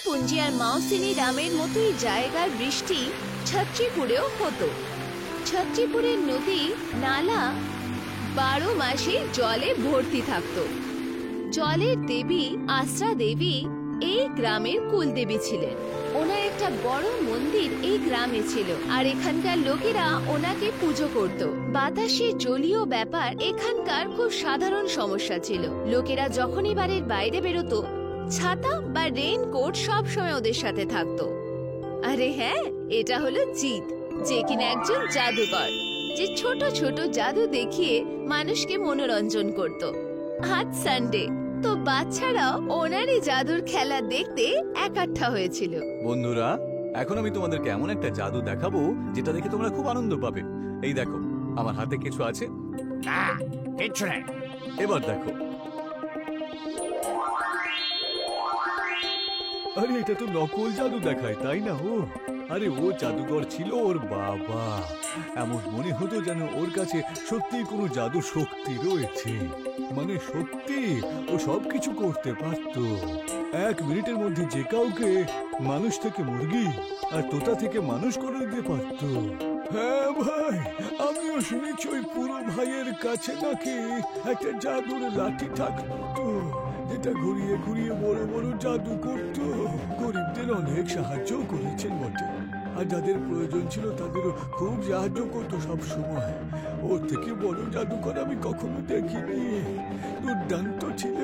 পুঞ্জি আর মাউসিনি রামের মতোই জায়গার বৃষ্টি ছত্রিপুরেও হতো। ছত্রিপুরের নদী নালা 12 মাসে জলে ভর্তি থাকতো। জলের দেবী আশ্রা দেবী এই গ্রামের কুলদেবী ছিলেন। ওনার একটা বড় মন্দির এই গ্রামে ছিল, আর এখানকার লোকেরা ওনাকে পুজো করত। বাতাসে জলীয় ব্যাপার এখানকার খুব সাধারণ সমস্যা ছিল। লোকেরা যখনই বাড়ির বাইরে বেরোতো, ছাতা বা রেইনকোট সবসময় ওদের সাথে থাকতো। আরে হ্যাঁ, এটা হলো জিৎ, যে কিনা একজন জাদুকর, যে ছোট ছোট জাদু দেখিয়ে মানুষকে মনোরঞ্জন করত। আজ সানডে, তো বাচ্চারাও ওনারই জাদুর খেলা দেখতে একাঠা হয়েছিল। বন্ধুরা, এখন আমি তোমাদেরকে এমন একটা জাদু দেখাবো যেটা দেখে তোমরা খুব আনন্দ পাবে। এই দেখো, আমার হাতে কিছু আছে। এবার দেখো। আরে এটা তো নকল জাদু দেখায়, তাই না? আরে ও জাদুকর ছিল ওর বাবা। এমন মনে হতো যেন ওর কাছে সত্যি কোনো জাদু শক্তি রয়েছে। মানে সত্যি ও সবকিছু করতে পারতো। 1 মিনিটের মধ্যে যে কাউকে মানুষ থেকে মুরগি আর তোতা থেকে মানুষ করে দিতে পারতো। হ্যাঁ ভাই, আমিও শুনেছি ওই পুরো ভাইয়ের কাছে নাকি একটা জাদুর লাঠি থাকতো, যেটা ঘুরিয়ে ঘুরিয়ে বড় বড় জাদু করতো। গরিবদের অনেক সাহায্য করেছেন বটে, আর যাদের প্রয়োজন ছিল তাদেরও খুব সাহায্য করতো সব সময়। ওর থেকে বড় জাদুকর আমি কখনো দেখিনি। দুর্দান্ত ছিল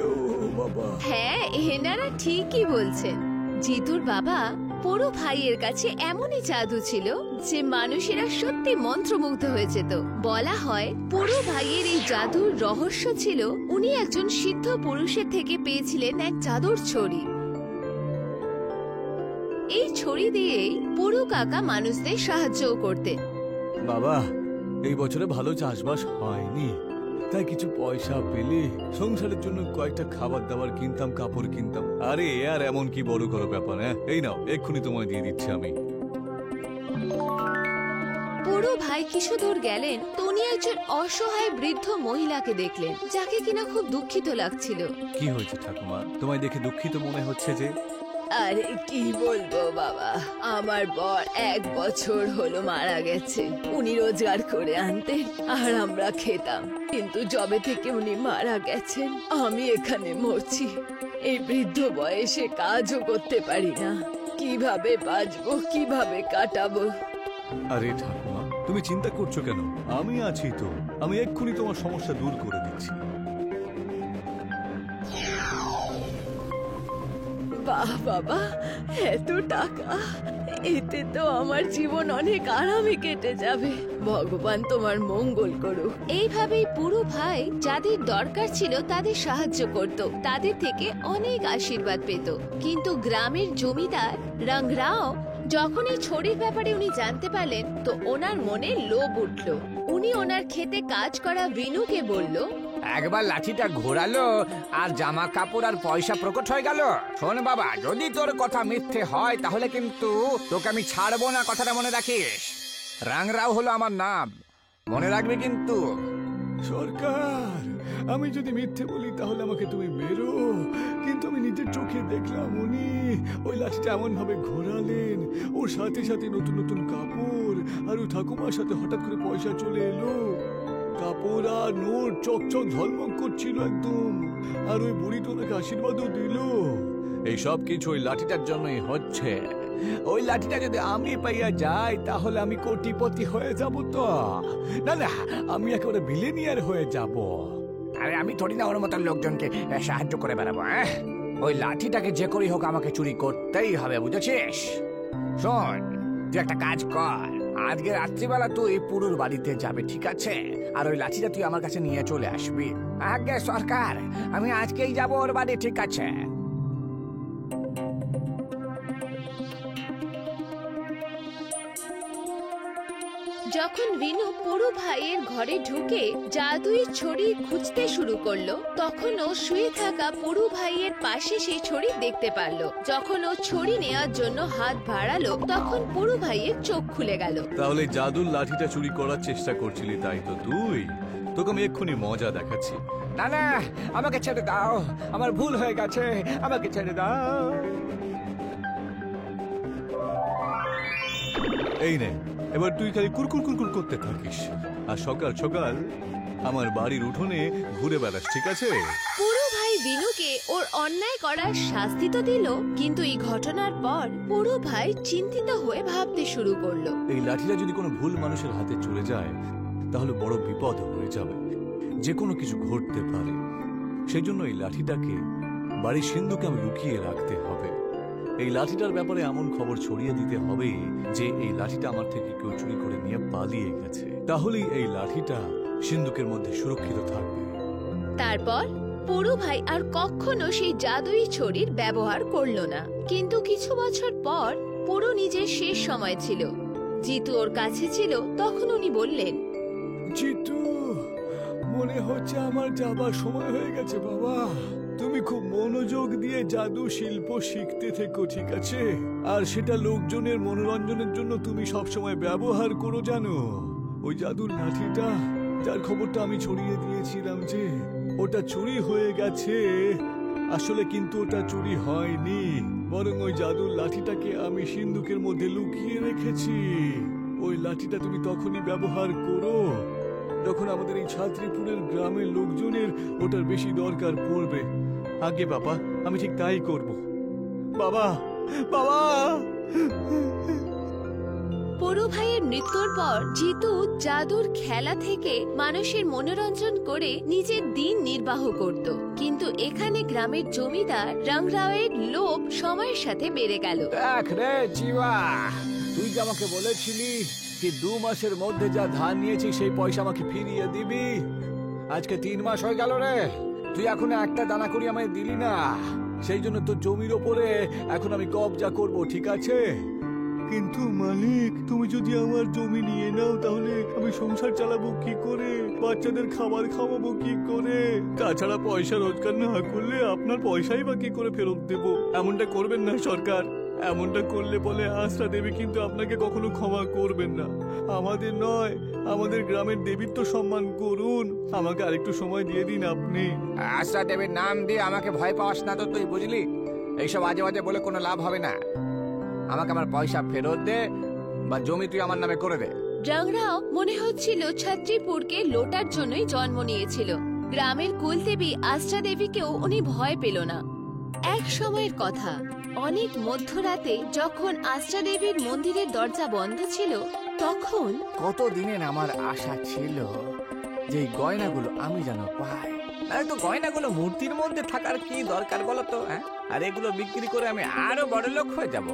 বাবা। হ্যাঁ, এনারা ঠিকই বলছেন। জিতুর বাবা পুরো ভাইয়ের কাছে এমনই জাদু ছিল যে মানুষেরা সত্যি মন্ত্রমুগ্ধ হয়ে যেত। বলা হয় পুরো ভাইয়ের এই জাদুর রহস্য ছিল উনি একজন সিদ্ধ পুরুষের থেকে পেয়েছিলেন এক জাদুর ছড়ি। এই ছড়ি দিয়েই পুরো কাকা মানুষদের সাহায্য করতেন। বাবা, এই বছরে ভালো চাষবাস হয়নি, তাই কিছু পয়সা পেলে সংসারের জন্য কয়েকটা খাবার দাবার কিনতাম, কাপড় কিনতাম। আরে আর এমন কি বড় করো ব্যাপার? হ্যাঁ, এই নাও, এক্ষুনি তোমায় দিয়ে দিচ্ছি আমি। পুরো ভাই কিছু দূর গেলেন তো উনি একজন অসহায় বৃদ্ধ মহিলাকে দেখলেন, যাকে কিনা খুব দুঃখিত লাগছিল। কি হয়েছে ঠাকুমা? তোমায় দেখে দুঃখিত মনে হচ্ছে যে। আরে কি বলবো বাবা, আমার বর 1 বছর হলো মারা গেছে। উনি রোজগার করে আনতেন আর আমরা খেতাম, কিন্তু যবে থেকে উনি মারা গেছেন আমি এখানে মরছি। এই বৃদ্ধ বয়সে কাজও করতে পারি না, কিভাবে বাঁচবো, কিভাবে কাটাবো? আরে ঠাকুমা, তুমি চিন্তা করছো কেন? আমি আছি তো, আমি এক্ষুনি তোমার সমস্যা দূর করে দিচ্ছি। বাহ বাবা, এত টাকা! এতে তো আমার জীবন অনেক আরামে কেটে যাবে। ভগবান তোমার মঙ্গল করুক। এইভাবেই পুরো ভাই যাদের দরকার ছিল তাদের সাহায্য করত, তাদের থেকে অনেক আশীর্বাদ পেত। কিন্তু গ্রামের জমিদার রংরাও যখন এই ছড়ির ব্যাপারে উনি জানতে পারলেন, তো ওনার মনে লোভ উঠল। উনি ওনার খেতে কাজ করা বিনুকে বলল, একবার লাঠিটা ঘোরালো আর জামা কাপড় আর পয়সা প্রকট হয়ে গেল। শোন বাবা, যদি তোর কথা মিথ্যে হয় তাহলে কিন্তু তোকে আমি ছাড়বো না, কথাটা মনে রাখিস। রাংরাও হলো আমার নাম, মনে রাখবি কিন্তু। সরকার, আমি যদি মিথ্যে বলি তাহলে আমাকে তুমি মেরো, কিন্তু আমি নিজের চোখে দেখলাম উনি ওই লাঠিটা এমন ভাবে ঘোরালেন, ওর সাথে সাথে নতুন নতুন কাপড় আর ওই ঠাকুমার সাথে হঠাৎ করে পয়সা চলে এলো। কাপড় আর নোট চকচক ঝলমক করছিল একদম, আর ওই বুড়ি তো ওনাকে আশীর্বাদও দিল। এই সব কিছু ওই লাঠিটার জন্যই হচ্ছে। ওই লাঠিটা যদি আমি পাইয়া যাই তাহলে আমি কোটিপতি হয়ে যাব। তো না না, আমি একেবারে বিলিনিয়ার হয়ে যাব। আরে আমি থোড়ি না ওর মতো লোকজনকে সাহায্য করে বেড়াবো। ওই লাঠিটাকে যে করেই হোক আমাকে চুরি করতেই হবে, বুঝেছিস? শোন, তুই একটা কাজ কর, আজকে রাত্রিবেলা তুই পুরুর বাড়িতে যাবে, ঠিক আছে? আর ওই লাঠিটা তুই আমার কাছে নিয়ে চলে আসবি। আগে সরকার, আমি আজকেই যাব ওর বাড়ি, ঠিক আছে? যখন বিনু পুরো ভাইয়ের ঘরে ঢুকে জাদুই ছড়ি খুঁজতে শুরু করলো, তখন ও শুয়ে থাকা পুরো ভাইয়ের পাশে সেই ছড়ি দেখতে পারলো। যখন ও ছড়ি নেওয়ার জন্য হাত বাড়ালো, তখন পুরো ভাইয়ের চোখ খুলে গেল। তাহলে জাদুর লাঠিটা চুরি করার চেষ্টা করছিলি, তাই তো? তুই, তোকে আমি এক্ষুনি মজা দেখাচ্ছি। না না, আমাকে ছেড়ে দাও, আমার ভুল হয়ে গেছে, আমাকে ছেড়ে দাও। এই নে, এবার তুই খালি কুরকুর কুরকুর করতে থাকিস আর সকাল সকাল আমার বাড়ির উঠোনে ঘুরে বেড়াস, ঠিক আছে? পুরো ভাই বিনুকে ওর অন্যায় করার শাস্তি তো দিল, কিন্তু এই ঘটনার পর পুরো ভাই চিন্তিত হয়ে ভাবতে শুরু করলো। এই লাঠিটা যদি কোনো ভুল মানুষের হাতে চলে যায় তাহলে বড় বিপদ হয়ে যাবে, যে কোনো কিছু ঘটতে পারে। সেই জন্য এই লাঠিটাকে বাড়ির সিন্ধুকে আমি লুকিয়ে রাখতে হবে। এই লাঠিটার ব্যাপারে এমন খবর ছড়িয়ে দিতে হবে যে এই লাঠিটা আমার থেকে কেউ চুরি করে নিয়ে পালিয়ে গেছে, তাহলেই এই লাঠিটা সিন্ধুকের মধ্যে সুরক্ষিত থাকবে। তারপর পুরো ভাই আর কখনো সেই জাদুই ছড়ির ব্যবহার করলো না। কিন্তু কিছু বছর পর পুরো নিজের শেষ সময় ছিল, জিতু ওর কাছে ছিল। তখন উনি বললেন, জিতু, মনে হচ্ছে আমার যাবার সময় হয়ে গেছে বাবা। তুমি খুব মনোযোগ দিয়ে জাদু শিল্প শিখতে থেকো, ঠিক আছে? আর সেটা লোকজনের মনোরঞ্জনের জন্য তুমি সবসময় ব্যবহার করো, জানো? ওই জাদুর লাঠিটা, যার খবরটা আমি ছড়িয়ে দিয়েছিলাম যে ওটা চুরি হয়ে গেছে, আসলে কিন্তু ওটা চুরি হয়নি, বরং ওই জাদুর লাঠিটাকে আমি সিন্ধুকের মধ্যে লুকিয়ে রেখেছি। ওই লাঠিটা তুমি তখনই ব্যবহার করো যখন আমাদের এই ছাত্রীপুরের গ্রামের লোকজনের ওটার বেশি দরকার পড়বে। আগে বাবা, আমি ঠিক তাই করব। বাবা, বাবা। পুরো ভাইয়ের মৃত্যুর পর জিতু জাদুর খেলা থেকে মানুষের মনোরঞ্জন করে নিজের দিন নির্বাহ করত। কিন্তু এখানে গ্রামের জমিদার রংরাওয়ের লোভ সময়ের সাথে বেড়ে গেল। দেখ রে চিবা, তুই যে আমাকে বলেছিলি যে 2 মাসের মধ্যে যা ধান নিয়েছি সেই পয়সা আমাকে ফিরিয়ে দিবি। আজকে 3 মাস হয়ে গেল রে, তুই এখনো একটা দানা করি আমায় দিলি না। সেই জন্য তোর জমির ওপরে এখন আমি কবজা করব, ঠিক আছে? কিন্তু মালিক, তুমি যদি আমার জমি নিয়ে নাও তাহলে আমি সংসার চালাবো কি করে? বাচ্চাদের খাবার খাওয়াবো কি করে? তাছাড়া পয়সা রোজগার না করলে আপনার পয়সাই বা কি করে ফেরত দেব? এমনটা করবেন না সরকার। এমনটা করলে বলে আশা দেবী কিন্তু আপনাকে কখনো ক্ষমা করবেন না। আমাদের নয়, আমাদের গ্রামের দেবীর তো সম্মান করুন। আমাকে আরেকটু সময় দিয়ে দিন আপনি। আশা দেবীর নাম দিয়ে আমাকে ভয় পাওয়াস না তো, তুই বুঝলি? এইসব আজে বাজে বলে কোনো লাভ হবে না। আমাকে আমার পয়সা ফেরত দে বা জমি তুই আমার নামে করে দে। রংরাও মনে হচ্ছিল ছাত্রীপুরকে লোটার জন্যই জন্ম নিয়েছিল। গ্রামের কুলদেবী আস্থা দেবীকেও উনি ভয় পেল না। এক সময়ের কথা, অনেক মধ্যরাতে যখন আস্থা দেবীর মন্দিরের দরজা বন্ধ ছিল, তখন কত দিনের আমার আশা ছিল যে এই গয়নাগুলো আমি যেন পাই। আরে তো গয়নাগুলো মূর্তির মধ্যে থাকার কি দরকার বলো তো? আর এগুলো বিক্রি করে আমি আরো বড় লোক হয়ে যাব।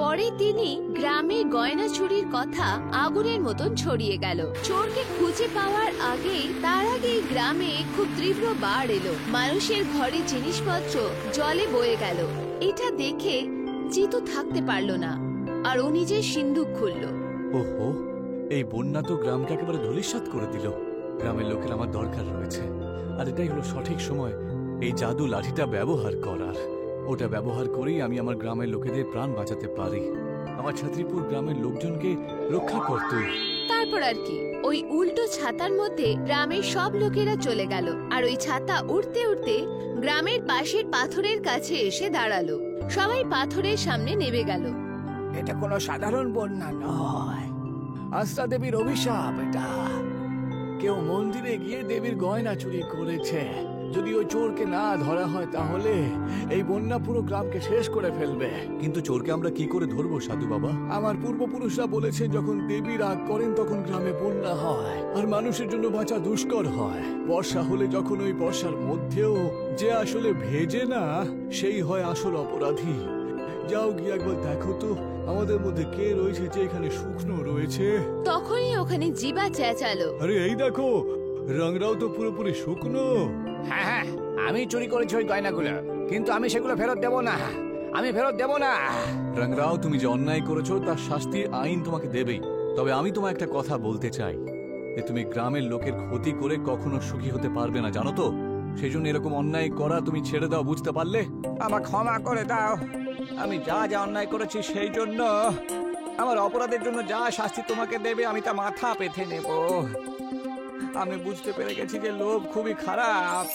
পরে তিনি গ্রামে গয়না চুরির কথা আগুনের মতন ছড়িয়ে গেল। চোরকে খুঁজে পাওয়ার আগেই তার আগেই গ্রামে খুব তীব্র বাড় এলো। মানুষের ঘরে জিনিসপত্র জলে বয়ে গেল। এটা দেখে জিতু থাকতে পারল না, আর ও নিজের সিন্ধুক খুলল। ওহো, এই বন্যা তো গ্রামকে একেবারে ধূলিসাৎ করে দিল। গ্রামের লোকের আমার দরকার রয়েছে, আর এটাই হলো সঠিক সময় এই জাদু লাঠিটা ব্যবহার করার। ওটা ব্যবহার করেই আমি আমার গ্রামের লোকেদের প্রাণ বাঁচাতে পারি। আমার ছাত্রীপুর গ্রামের লোকজনকে রক্ষা করতে। তারপর আর কি, ওই উল্টো ছাতার মধ্যে গ্রামের সব লোকেরা চলে গেল, আর ওই ছাতা উড়তে উড়তে গ্রামের পাশের পাথরের কাছে এসে দাঁড়ালো। সবাই পাথরের সামনে নেমে গেল। এটা কোনো সাধারণ বন্যা নয়, আস্থা দেবীর অভিশাপ এটা। কেউ মন্দিরে গিয়ে দেবীর গয়না চুরি করেছে। যদি ওই চোরকে না ধরা হয় তাহলে এই বন্যা পুরো গ্রামকে শেষ করে ফেলবে। কিন্তু চোরকে আমরা কি করে ধরবো সাধু বাবা? আমার পূর্বপুরুষরা বলেছেন যখন দেবী রাগ করেন তখন গ্রামে বন্যা হয় আর মানুষের জন্য বাঁচা দুষ্কর হয়। বর্ষা হলে যখন ওই বর্ষার মধ্যেও যে আসলে ভেজে না সেই হয় আসল অপরাধী। যাও গিয়ে একবার দেখো তো আমাদের মধ্যে কে রয়েছে যে এখানে শুকনো রয়েছে। তখনই ওখানে জিবা চেঁচালো, আরে এই দেখো, রংরাও তো পুরোপুরি শুকনো। হ্যাঁ হ্যাঁ, আমি চুরি করেছি ওই গয়নাগুলো, কিন্তু আমি সেগুলো ফেরত দেব না। আমি ফেরত দেব না। রংরাও, তুমি যে অন্যায় করেছো তার শাস্তি আইন তোমাকে দেবেই। তবে আমি তোমায় একটা কথা বলতে চাই, যে তুমি গ্রামের লোকের ক্ষতি করে কখনো সুখী হতে পারবে না, জানো তো? সেই জন্য এরকম অন্যায় করা তুমি ছেড়ে দাও, বুঝতে পারলে? আমার ক্ষমা করে দাও। আমি যা যা অন্যায় করেছি সেই জন্য আমার অপরাধের জন্য যা শাস্তি তোমাকে দেবে আমি তা মাথা পেতে নেব। আমি বুঝতে পেরে গেছি যে লোভ খুবই খারাপ।